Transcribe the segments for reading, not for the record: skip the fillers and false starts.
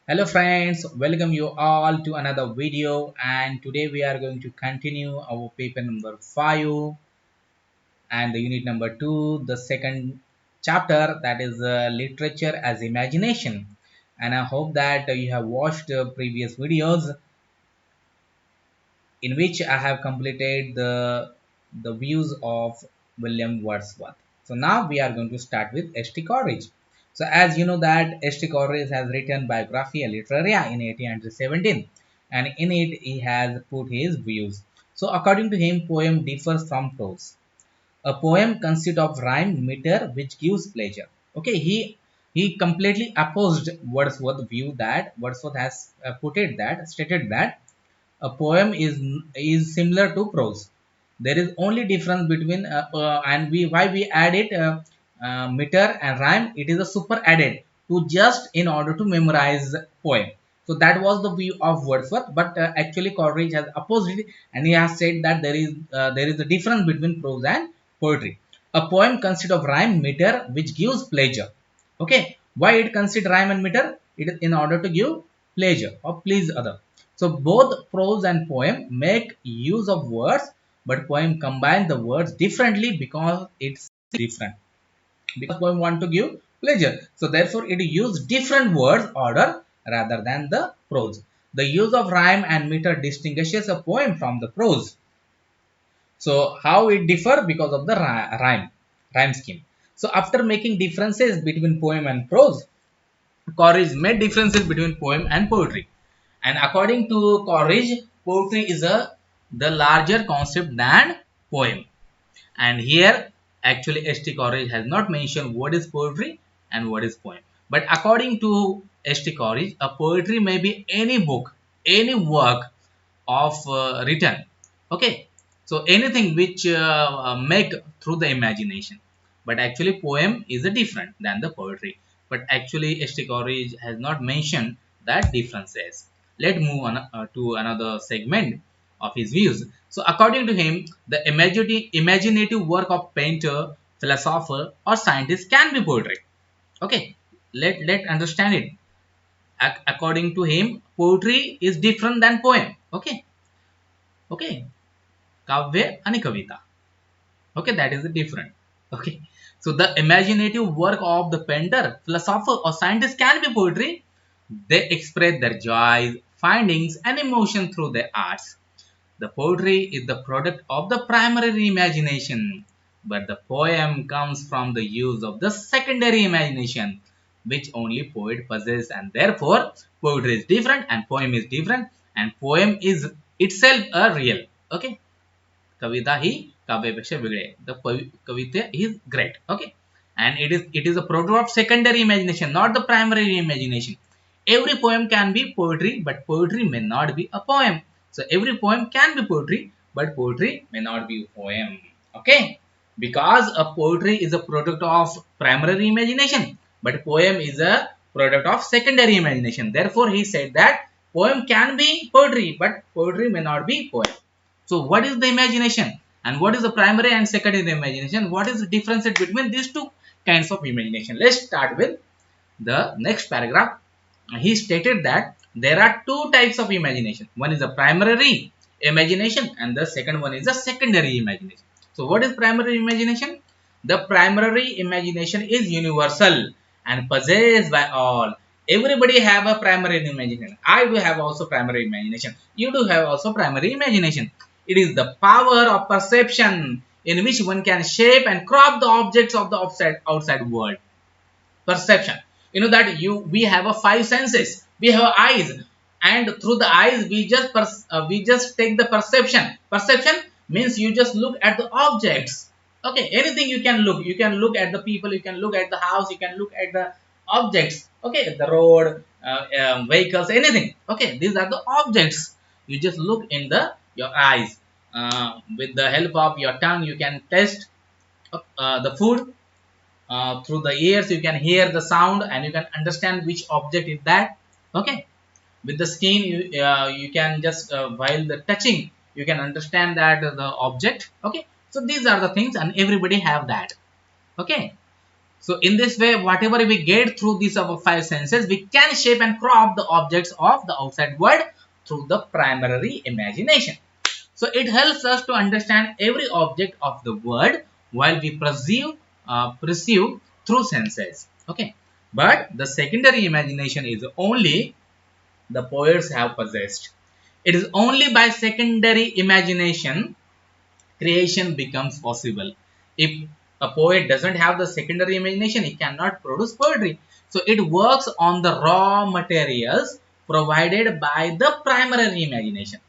Hello friends, welcome you all to another video, and today we are going to continue our paper number 5 and the unit number 2, the second chapter, that is literature as imagination. And I hope that you have watched previous videos in which I have completed the views of William Wordsworth. So now we are going to start with H.T. Coleridge. So as you know that H.T. Coleridge has written Biographia Literaria in 1817, and in it he has put his views. So according to him, poem differs from prose. A poem consists of rhyme, meter, which gives pleasure. Okay, he completely opposed Wordsworth's view that Wordsworth has put it that stated that a poem is similar to prose. There is only difference between and we why we add it meter and rhyme. It is a super added to just in order to memorize poem. So that was the view of Wordsworth, but actually Coleridge has opposed it, and he has said that there is a difference between prose and poetry. A poem consists of rhyme, meter, which gives pleasure. Okay, why it consists rhyme and meter? It is in order to give pleasure or please other. So both prose and poem make use of words, but poem combine the words differently because it's different. Because poem want to give pleasure, so therefore it use different words order rather than the prose. The use of rhyme and meter distinguishes a poem from the prose. So how it differ? Because of the rhyme scheme. So after making differences between poem and prose, Coleridge made differences between poem and poetry. And according to Coleridge, poetry is the larger concept than poem. And here, actually, H.T. Coleridge has not mentioned what is poetry and what is poem. But according to H.T. Coleridge, a poetry may be any book, any work of written. Okay, so anything which make through the imagination. But actually, poem is a different than the poetry. But actually, H.T. Coleridge has not mentioned that differences. Let's move on to another segment of his views. So according to him, the imaginative work of painter, philosopher, or scientist can be poetry. Okay, let understand it. According to him, poetry is different than poem. Okay, kavya and kavita. Okay, that is different. Okay, so the imaginative work of the painter, philosopher, or scientist can be poetry. They express their joys, findings, and emotion through their arts. The poetry is the product of the primary imagination, but the poem comes from the use of the secondary imagination, which only poet possesses, and therefore poetry is different and poem is different, and poem is itself a real. Okay, कविता ही काव्यापेक्षा वेगळी आहे. The Kavita is great. Okay, and it is a product of secondary imagination, not the primary imagination. Every poem can be poetry, but poetry may not be a poem. So every poem can be poetry, but poetry may not be a poem. Okay, because a poetry is a product of primary imagination, but poem is a product of secondary imagination. Therefore he said that poem can be poetry, but poetry may not be poem. So what is the imagination and what is the primary and secondary imagination? What is the difference between these two kinds of imagination? Let's start with the next paragraph. He stated that there are two types of imagination. One is the primary imagination and the second one is the secondary imagination. So what is primary imagination? The primary imagination is universal and possessed by all. Everybody have a primary imagination. I do have also primary imagination. You do have also primary imagination. It is the power of perception in which one can shape and crop the objects of the outside world. Perception, you know that we have a five senses. We have eyes, and through the eyes we just take the perception means you just look at the objects. Okay, anything you can look. You can look at the people, you can look at the house, you can look at the objects. Okay, the road, vehicles, anything. Okay, these are the objects. You just look in the your eyes. With the help of your tongue you can taste the food. Through the ears you can hear the sound and you can understand which object is that. Okay, with the skin you can just while the touching you can understand that the object. Okay, so these are the things and everybody have that. Okay, So in this way, whatever we get through these our five senses, we can shape and crop the objects of the outside world through the primary imagination. So it helps us to understand every object of the world while we perceive through senses. Okay, but the secondary imagination is only the poets have possessed. It is only by secondary imagination creation becomes possible. If a poet doesn't have the secondary imagination, he cannot produce poetry. So it works on the raw materials provided by the primary imagination.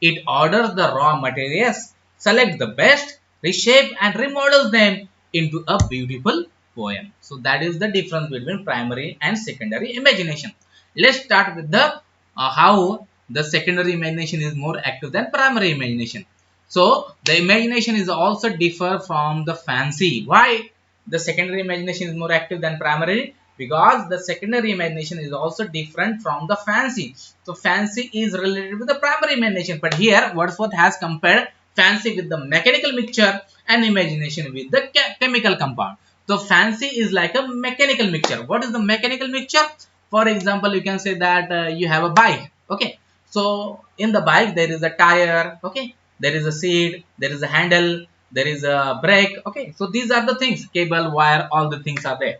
It orders the raw materials, selects the best, reshape and remodels them into a beautiful poem. So that is the difference between primary and secondary imagination. Let's start with the how the secondary imagination is more active than primary imagination. So the imagination is also differ from the fancy. Why the secondary imagination is more active than primary? Because the secondary imagination is also different from the fancy. So fancy is related with the primary imagination, but here Wordsworth has compared fancy with the mechanical mixture and imagination with the chemical compound. So fancy is like a mechanical mixture. What is the mechanical mixture? For example, you can say that you have a bike. Okay, so in the bike there is a tire. Okay, there is a seat, there is a handle, there is a brake. Okay, so these are the things, cable, wire, all the things are there.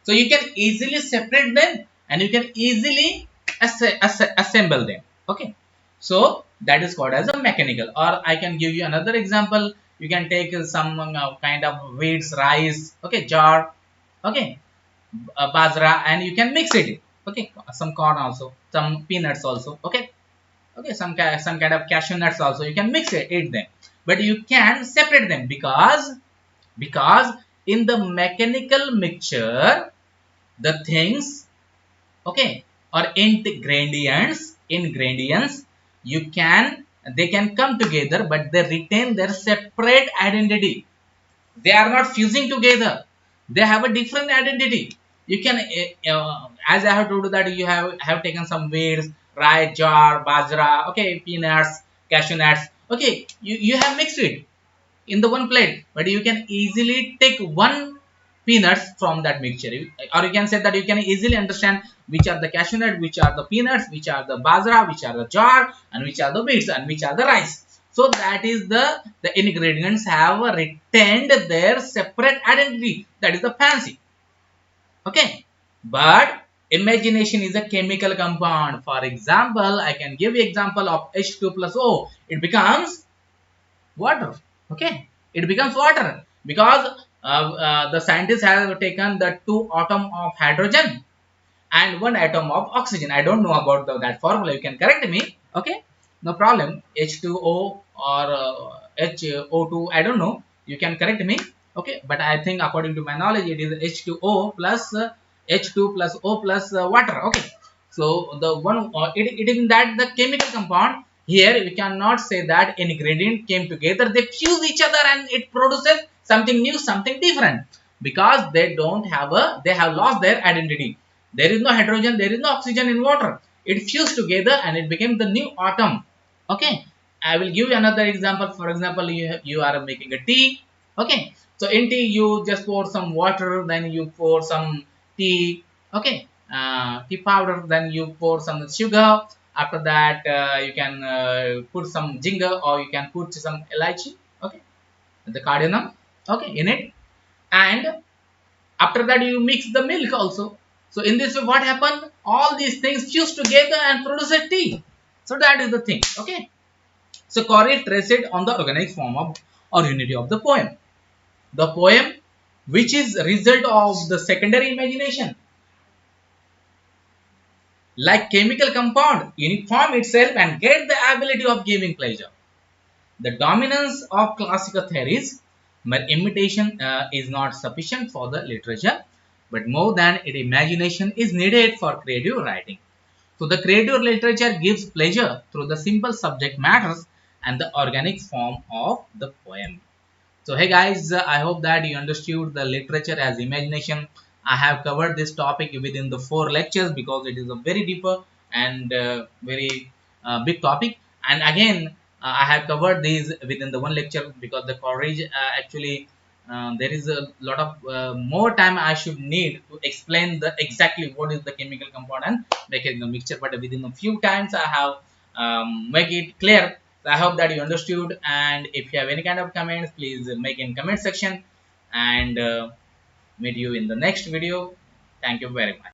So you can easily separate them and you can easily assemble them. Okay, so that is called as a mechanical. Or I can give you another example. You can take some kind of wheats, rice, okay, jar, okay, bajra, and you can mix it. Okay, some corn also, some peanuts also. Okay, okay, some kind of cashew nuts also. You can mix it, eat them, but you can separate them because in the mechanical mixture the things, okay, or ingredients you can, they can come together but they retain their separate identity. They are not fusing together, they have a different identity. You can as I have told you that you have taken some wheats, rice, jar, bajra, okay, peanuts, cashew nuts, okay, you have mixed it in the one plate, but you can easily take one peanuts from that mixture. Or you can say that you can easily understand which are the cashew nut, which are the peanuts, which are the bajra, which are the jar, and which are the wheats, and which are the rice. So that is the ingredients have retained their separate identity. That is the fancy. Okay, but imagination is a chemical compound. For example, I can give you example of H2 plus O. It becomes water. Okay, it becomes water because the scientists have taken the two atom of hydrogen and one atom of oxygen. I don't know about that formula, you can correct me. Okay, no problem. H2O or HO2, I don't know, you can correct me. Okay, but I think according to my knowledge it is H2O plus H2 plus O plus water. Okay, so the one it is in that the chemical compound. Here we cannot say that ingredient came together, they fuse each other and it produces something new, something different, because they don't have a, they have lost their identity. There is no hydrogen, there is no oxygen in water. It fused together and it became the new atom. Okay, I will give you another example. For example, you are making a tea. Okay, so in tea you just pour some water, then you pour some tea. Okay, tea powder, then you pour some sugar. After that, you can put some ginger or you can put some elaichi. Okay, the cardamom. Okay, in it, and after that you mix the milk also. So in this way, what happened? All these things fuse together and produce a tea. So that is the thing. Okay. So Corey traced on the organic form of or unity of the poem. The poem, which is result of the secondary imagination, like chemical compound, uniform itself and get the ability of giving pleasure. The dominance of classical theories, mere imitation is not sufficient for the literature, but more than its imagination is needed for creative writing. So the creative literature gives pleasure through the simple subject matters and the organic form of the poem. So hey guys, I hope that you understood the literature as imagination. I have covered this topic within the 4 lectures because it is a very deeper and very big topic. And again, I have covered these within the one lecture because the Coleridge actually there is a lot of more time I should need to explain the exactly what is the chemical compound and mechanical mixture, but within a few times I have make it clear. So I hope that you understood, and if you have any kind of comments, please make in comment section, and meet you in the next video. Thank you very much.